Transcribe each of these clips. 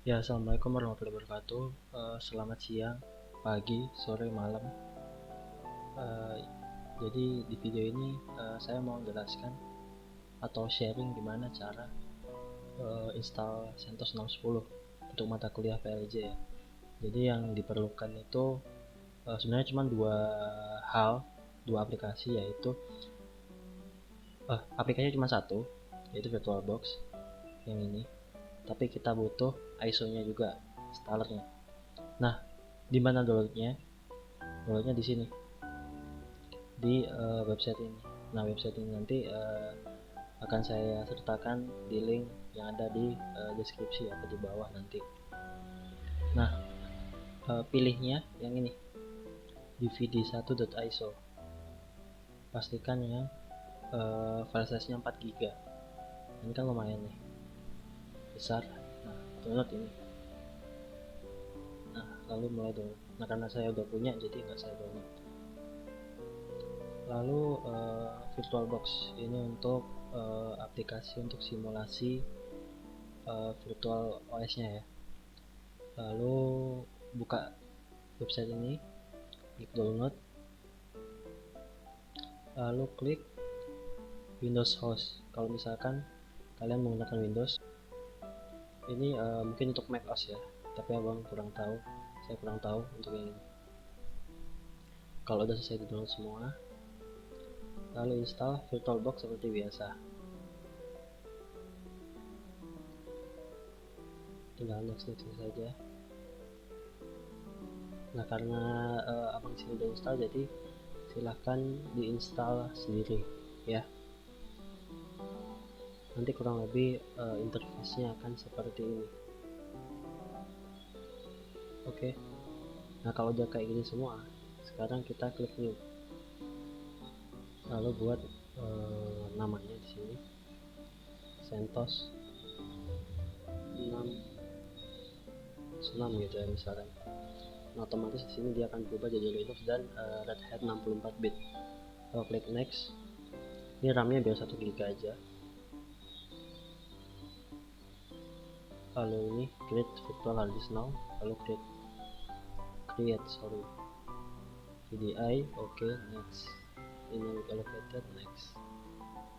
Ya, assalamualaikum warahmatullahi wabarakatuh. Selamat siang, pagi, sore, malam. Eh, jadi di video ini saya mau menjelaskan atau sharing gimana cara install CentOS 610 untuk mata kuliah PLJ ya. Jadi yang diperlukan itu sebenarnya cuma dua aplikasi, yaitu aplikasinya cuma satu, yaitu VirtualBox yang ini. Tapi kita butuh ISO-nya juga, installernya. Nah, di mana downloadnya? Downloadnya di sini, di website ini. Nah, website ini nanti akan saya sertakan di link yang ada di deskripsi atau di bawah nanti. Nah, pilihnya yang ini, dvd1.iso. Pastikan yang file size-nya 4 GB. Ini kan lumayan nih, besar. Nah, download ini. Nah, lalu mulai download. Nah, karena saya udah punya, jadi nggak saya download. Lalu VirtualBox ini untuk aplikasi untuk simulasi virtual OS-nya ya. Lalu buka website ini, klik download, lalu klik Windows Host. Kalau misalkan kalian menggunakan Windows, ini mungkin untuk Mac OS ya, tapi abang kurang tahu, saya kurang tahu untuk yang ini. Kalau udah selesai di download semua, lalu install VirtualBox seperti biasa. Tinggal next saja. Nah, karena abang sini udah install, jadi silahkan diinstal sendiri ya. Nanti kurang lebih interface-nya akan seperti ini. Oke. Nah, kalau udah kayak gini semua, sekarang kita klik new. Lalu buat namanya di sini CentOS 6 gitu ya misalkan. Nah, otomatis di sini dia akan berubah jadi Linux dan Red Hat 64 bit. Kalau klik next, ini RAM-nya biar 1 GB aja. Lalu ini create virtual hard disk now, lalu create VDI, oke, next. Ini allocated, next.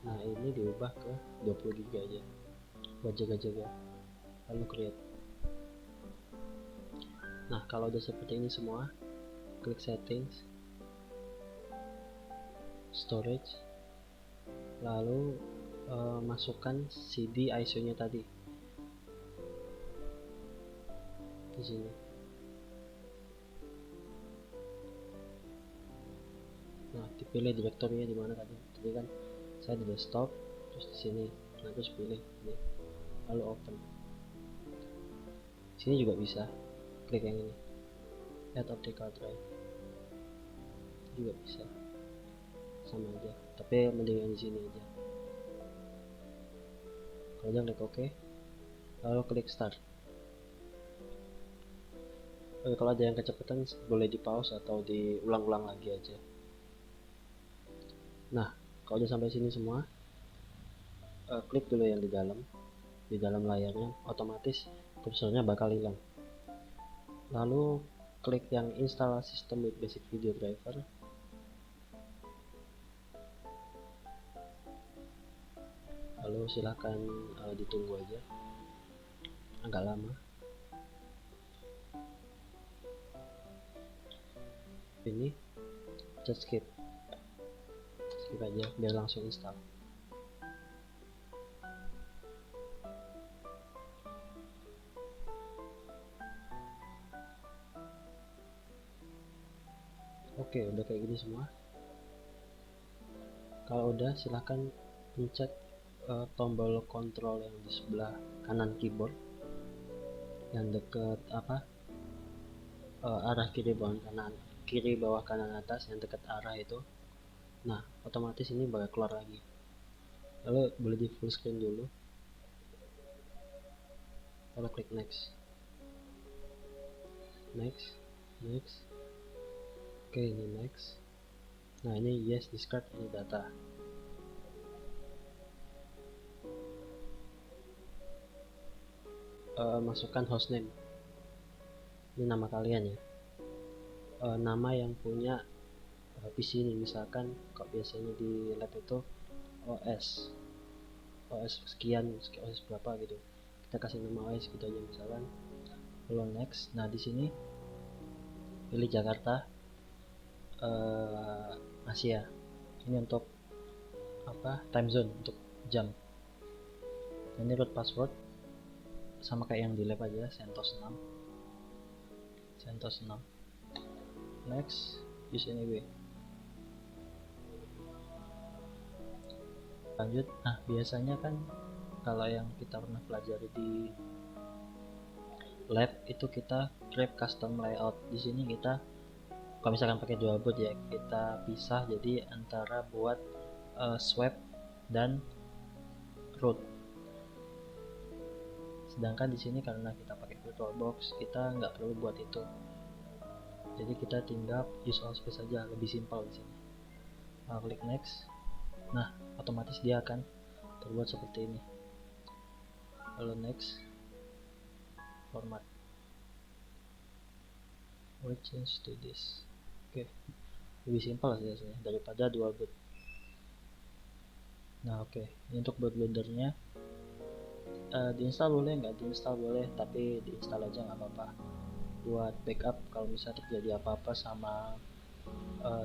Nah, ini diubah ke 20 GB aja buat jaga-jaga, lalu create. Nah, kalau udah seperti ini semua, klik settings, storage, lalu masukkan CD ISO nya tadi di sini. Nah, dipilih direktorinya di mana tadi kan saya di desktop, terus di sini. Nah, terus pilih ini, lalu open. Sini juga bisa klik yang ini, add optical drive, juga bisa, sama aja, tapi mending yang di sini aja. Kalau udah klik OK, lalu klik start. Kalau ada yang kecepatan boleh di pause atau diulang-ulang lagi aja. Nah, kalau udah sampai sini semua, klik dulu yang di dalam layarnya, otomatis kursornya bakal hilang. Lalu klik yang install system with basic video driver. Lalu silahkan ditunggu aja, agak lama. Ini just skip aja biar langsung install. Oke, udah kayak gini semua. Kalau udah, silahkan pencet tombol kontrol yang di sebelah kanan keyboard, yang deket arah kiri bawah kanan atas, yang dekat arah itu. Nah, otomatis ini bakal keluar lagi. Lalu boleh di full screen dulu, lalu klik next. Oke, ini next. Nah, ini yes, discard ini data. masukkan hostname, ini nama kalian ya, nama yang punya PC ini. Misalkan kalau biasanya di lab itu OS sekian, OS berapa gitu, kita kasih nama OS gitu aja misalkan. Lalu next. Nah di sini pilih Jakarta, Asia. Ini untuk time zone, untuk jam. Dan ini root password sama kayak yang di lab aja, CentOS 6. Next, use anyway. Lanjut. Nah biasanya kan kalau yang kita pernah pelajari di lab itu kita grab custom layout. Di sini kita kalau misalkan pakai dual boot ya, kita pisah jadi antara buat swap dan root. Sedangkan di sini karena kita pakai VirtualBox, kita nggak perlu buat itu. Jadi kita tinggal use all space saja, lebih simpel di sini. Klik next. Nah otomatis dia akan terbuat seperti ini. Lalu next, format, we change to this. Oke, lebih simpel sih daripada dual boot. Nah oke, ini untuk bootloadernya, diinstal boleh, nggak diinstal boleh, tapi diinstal aja nggak apa-apa buat backup. Kalau misalnya terjadi apa-apa sama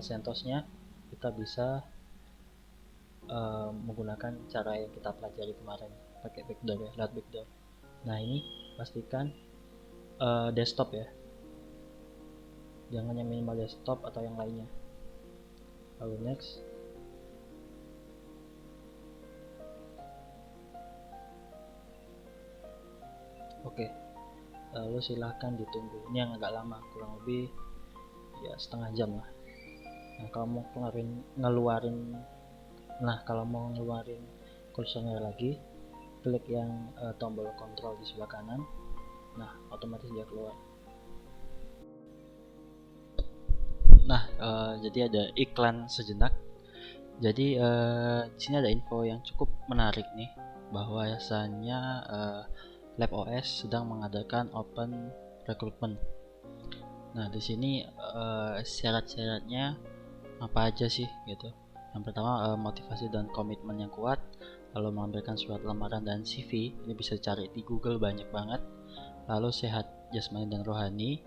CentOS-nya, kita bisa menggunakan cara yang kita pelajari kemarin, pakai backdoor ya, lewat backdoor. Nah ini pastikan desktop ya, jangan yang minimal desktop atau yang lainnya. Lalu next. Oke, lalu silahkan ditunggu. Ini yang agak lama, kurang lebih ya setengah jam lah. Nah kalau mau ngeluarin kursornya lagi, klik yang tombol kontrol di sebelah kanan. Nah otomatis dia keluar. Nah jadi ada iklan sejenak. Jadi di sini ada info yang cukup menarik nih, bahwasanya LabOS sedang mengadakan open recruitment. Nah di sini syarat-syaratnya apa aja sih gitu. Yang pertama motivasi dan komitmen yang kuat, lalu mengambilkan surat lamaran dan CV, ini bisa cari di Google banyak banget. Lalu sehat jasmani dan rohani,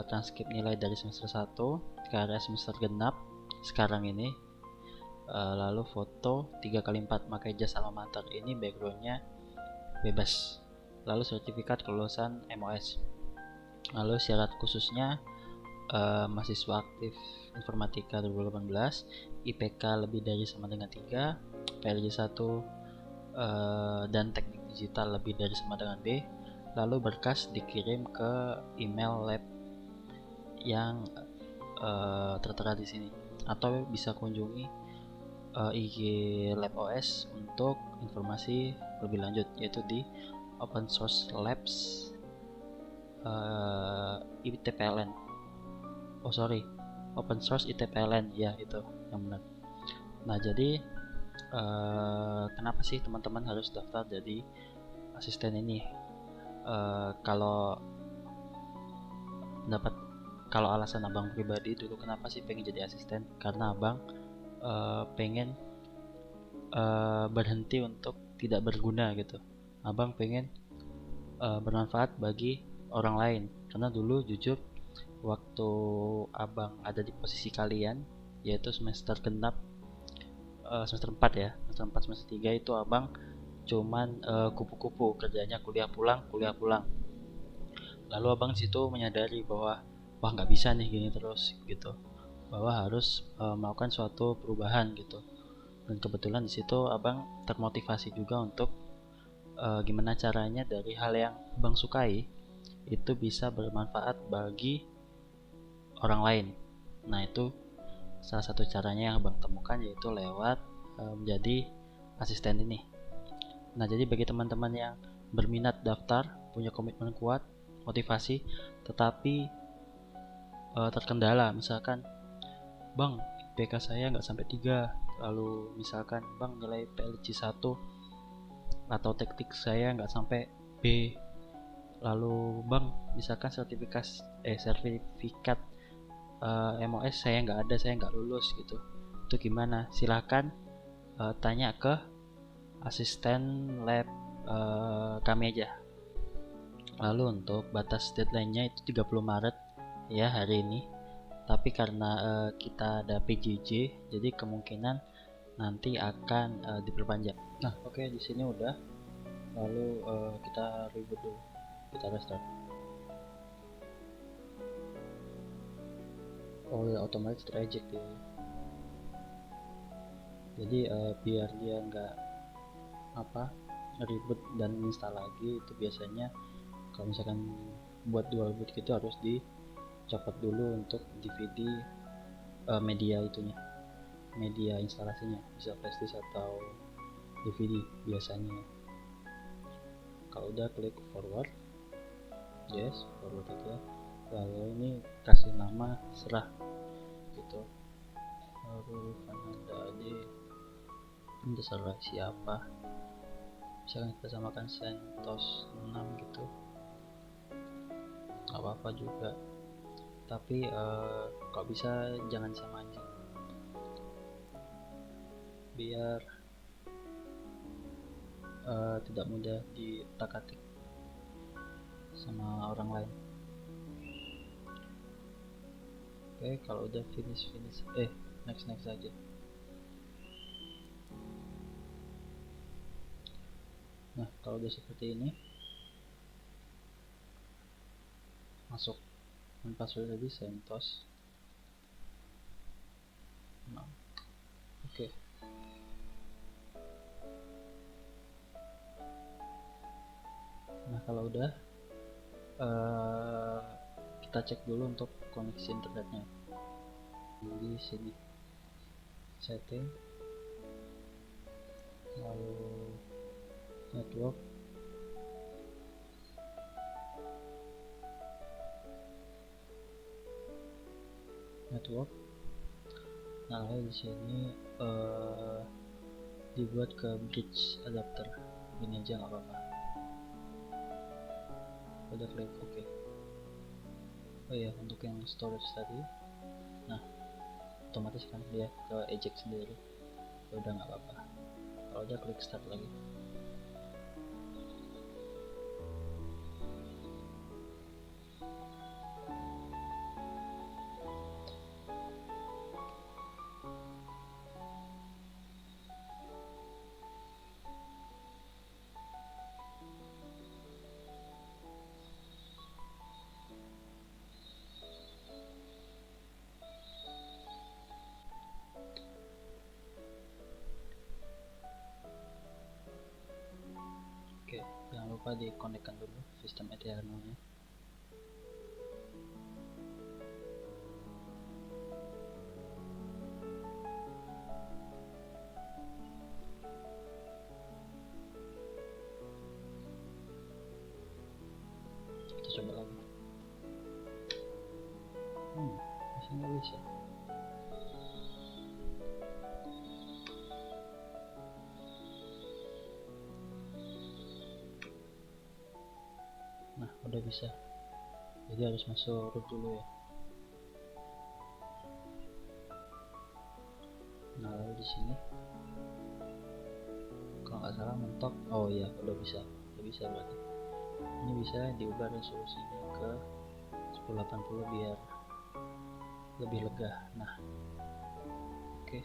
transkrip nilai dari semester 1 ke area semester genap sekarang ini, lalu foto 3x4 pakai jas alma mater, ini backgroundnya bebas, lalu sertifikat kelulusan MOS. Lalu syarat khususnya mahasiswa aktif informatika 2018, IPK lebih dari sama dengan 3, PLJ 1 dan teknik digital lebih dari sama dengan B. Lalu berkas dikirim ke email lab yang tertera di sini, atau bisa kunjungi IG LabOS untuk informasi lebih lanjut, yaitu di Open Source Labs ITPLN. Open Source ITPLN ya, itu yang benar. Nah jadi kenapa sih teman-teman harus daftar jadi asisten ini? Kalau alasan abang pribadi dulu kenapa sih pengen jadi asisten, karena abang pengen berhenti untuk tidak berguna gitu. Abang pengen bermanfaat bagi orang lain, karena dulu jujur waktu abang ada di posisi kalian, yaitu semester genap, semester 4 ya, semester 4 semester 3 itu abang cuman kupu-kupu, kerjanya kuliah pulang. Lalu abang situ menyadari bahwa wah nggak bisa nih gini terus gitu, bahwa harus melakukan suatu perubahan gitu. Dan kebetulan di situ abang termotivasi juga untuk gimana caranya dari hal yang abang sukai itu bisa bermanfaat bagi orang lain. Nah itu salah satu caranya yang abang temukan, yaitu lewat menjadi asisten ini. Nah jadi bagi teman-teman yang berminat daftar, punya komitmen kuat, motivasi, tetapi terkendala, misalkan bang IPK saya nggak sampai 3, lalu misalkan bang nilai PLJ 1 atau teknik saya nggak sampai B, lalu bang, misalkan sertifikat MOS saya nggak ada, saya nggak lulus gitu, itu gimana? Silahkan tanya ke asisten lab kami aja. Lalu untuk batas deadline-nya itu 30 Maret ya, hari ini. Tapi karena kita ada PJJ, jadi kemungkinan nanti akan diperpanjang. Nah, oke, di sini udah. Lalu kita reboot dulu, kita restart. Oh ya, otomatis tereject dia. Jadi biar dia nggak ribet dan install lagi, itu biasanya kalau misalkan buat dual boot gitu harus dicopot dulu untuk DVD media instalasinya, bisa flash disk atau DVD biasanya. Kalau udah klik forward, yes, forward aja. Lalu ini kasih nama serah gitu, lalu Fananda aja, ini terserah siapa, misalkan kita samakan CentOS 6 gitu, nggak apa-apa juga, tapi kalau bisa jangan samain sih, biar tidak mudah diutak-atik sama orang lain. Oke, kalau udah finish next aja. Nah, kalau udah seperti ini, masuk password tadi CentOS 6. Oke. Nah, kalau udah kita cek dulu untuk koneksi internetnya. Di sini setting, lalu network, nah lalu di sini dibuat ke bridge adapter, ini aja nggak apa-apa. Udah klik OK. Oh iya, untuk yang storage tadi, nah otomatis kan dia ke eject sendiri, udah nggak apa-apa. Kalau udah klik start lagi. Oke, jangan lupa dikonekkan dulu sistem Ethernet-nya. Kita coba lagi. Masih nggak bisa. Nah, udah bisa. Jadi harus masuk root dulu ya. Nah, lalu di sini kalau nggak salah mentok. Oh iya, udah bisa berarti. Ini bisa diubah resolusinya ke 1080 biar lebih lega. Nah, oke.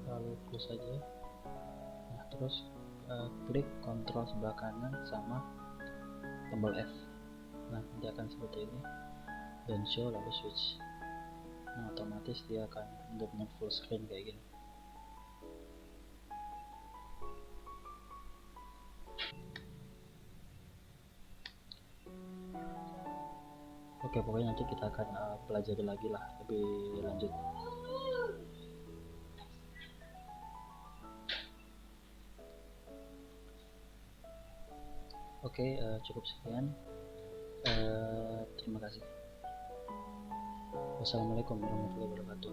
Lalu close aja. Nah, terus klik kontrol sebelah kanan sama tombol F. Nah, dia akan seperti ini, dan show lalu switch. Nah, otomatis dia akan benar-benar full screen kayak gini. Oke, pokoknya nanti kita akan pelajari lagi lah lebih lanjut. Oke, cukup sekian. Terima kasih. Wassalamualaikum warahmatullahi wabarakatuh.